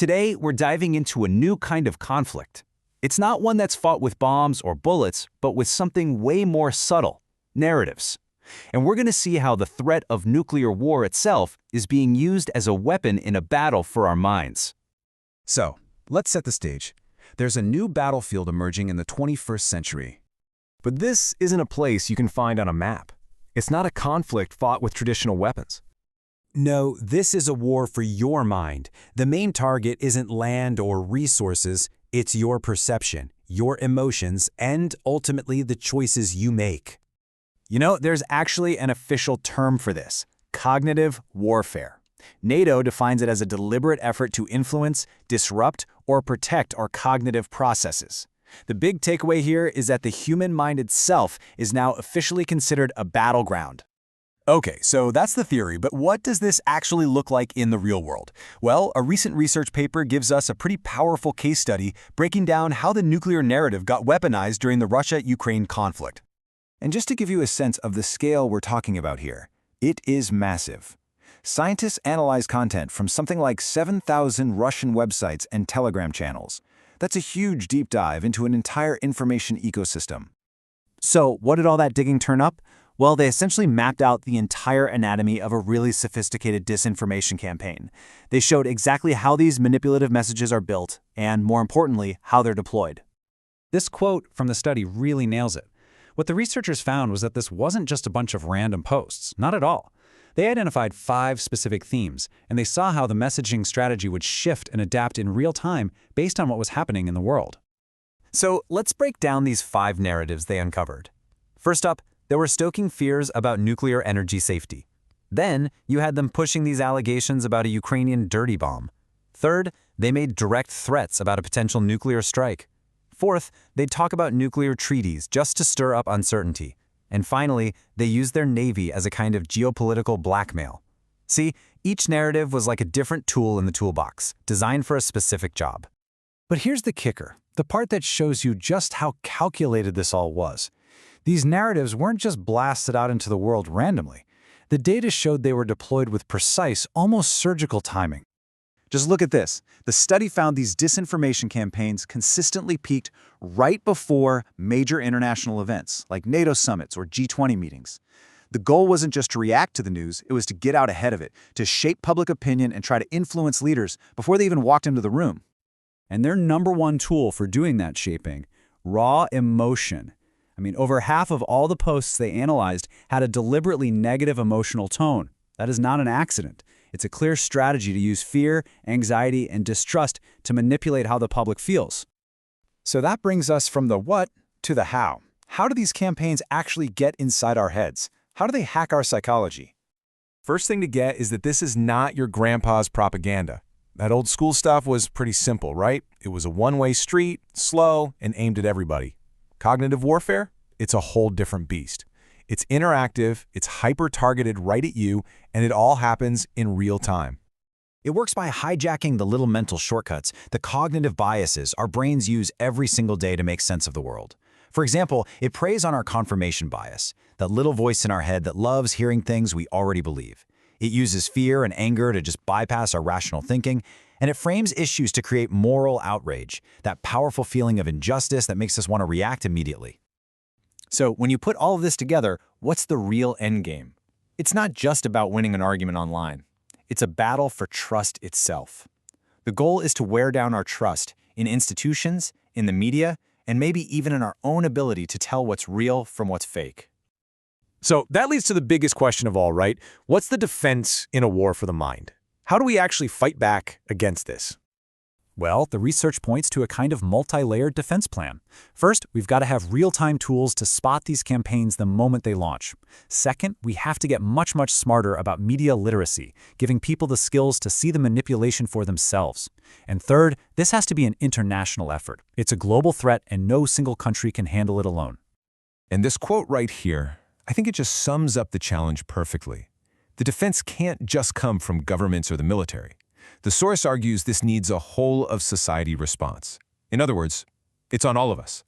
Today, we're diving into a new kind of conflict. It's not one that's fought with bombs or bullets, but with something way more subtle: narratives. And we're going to see how the threat of nuclear war itself is being used as a weapon in a battle for our minds. So, let's set the stage. There's a new battlefield emerging in the 21st century. But this isn't a place you can find on a map. It's not a conflict fought with traditional weapons. No, this is a war for your mind. The main target isn't land or resources, it's your perception, your emotions, and ultimately the choices you make. You know, there's actually an official term for this: cognitive warfare. NATO defines it as a deliberate effort to influence, disrupt, or protect our cognitive processes. The big takeaway here is that the human mind itself is now officially considered a battleground. Okay, so that's the theory, but what does this actually look like in the real world? Well, a recent research paper gives us a pretty powerful case study breaking down how the nuclear narrative got weaponized during the Russia-Ukraine conflict. And just to give you a sense of the scale we're talking about here, it is massive. Scientists analyze content from something like 7,000 Russian websites and Telegram channels. That's a huge deep dive into an entire information ecosystem. So, what did all that digging turn up? Well, they essentially mapped out the entire anatomy of a really sophisticated disinformation campaign. They showed exactly how these manipulative messages are built, and more importantly, how they're deployed. This quote from the study really nails it. What the researchers found was that this wasn't just a bunch of random posts, not at all. They identified 5 specific themes, and they saw how the messaging strategy would shift and adapt in real time based on what was happening in the world. So let's break down these 5 narratives they uncovered. First up, they were stoking fears about nuclear energy safety. Then, you had them pushing these allegations about a Ukrainian dirty bomb. Third, they made direct threats about a potential nuclear strike. Fourth, they'd talk about nuclear treaties just to stir up uncertainty. And finally, they used their navy as a kind of geopolitical blackmail. See, each narrative was like a different tool in the toolbox, designed for a specific job. But here's the kicker, the part that shows you just how calculated this all was. These narratives weren't just blasted out into the world randomly. The data showed they were deployed with precise, almost surgical timing. Just look at this. The study found these disinformation campaigns consistently peaked right before major international events, like NATO summits or G20 meetings. The goal wasn't just to react to the news, it was to get out ahead of it, to shape public opinion and try to influence leaders before they even walked into the room. And their number one tool for doing that shaping: raw emotion. Over half of all the posts they analyzed had a deliberately negative emotional tone. That is not an accident. It's a clear strategy to use fear, anxiety, and distrust to manipulate how the public feels. So that brings us from the what to the how. How do these campaigns actually get inside our heads? How do they hack our psychology? First thing to get is that this is not your grandpa's propaganda. That old school stuff was pretty simple, right? It was a one-way street, slow, and aimed at everybody. Cognitive warfare? It's a whole different beast. It's interactive, it's hyper-targeted right at you, and it all happens in real time. It works by hijacking the little mental shortcuts, the cognitive biases our brains use every single day to make sense of the world. For example, it preys on our confirmation bias, that little voice in our head that loves hearing things we already believe. It uses fear and anger to just bypass our rational thinking, and it frames issues to create moral outrage, that powerful feeling of injustice that makes us want to react immediately. So when you put all of this together, what's the real endgame? It's not just about winning an argument online. It's a battle for trust itself. The goal is to wear down our trust in institutions, in the media, and maybe even in our own ability to tell what's real from what's fake. So that leads to the biggest question of all, right? What's the defense in a war for the mind? How do we actually fight back against this? Well, the research points to a kind of multi-layered defense plan. First, we've got to have real-time tools to spot these campaigns the moment they launch. Second, we have to get much smarter about media literacy, giving people the skills to see the manipulation for themselves. And third, this has to be an international effort. It's a global threat, and no single country can handle it alone. And this quote right here, I think it just sums up the challenge perfectly. The defense can't just come from governments or the military. The source argues this needs a whole-of-society response. In other words, it's on all of us.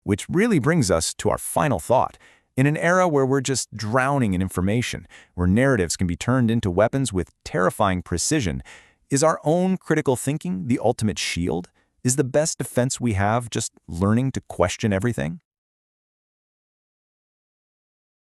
Which really brings us to our final thought. In an era where we're just drowning in information, where narratives can be turned into weapons with terrifying precision, Is our own critical thinking the ultimate shield? Is the best defense we have just learning to question everything?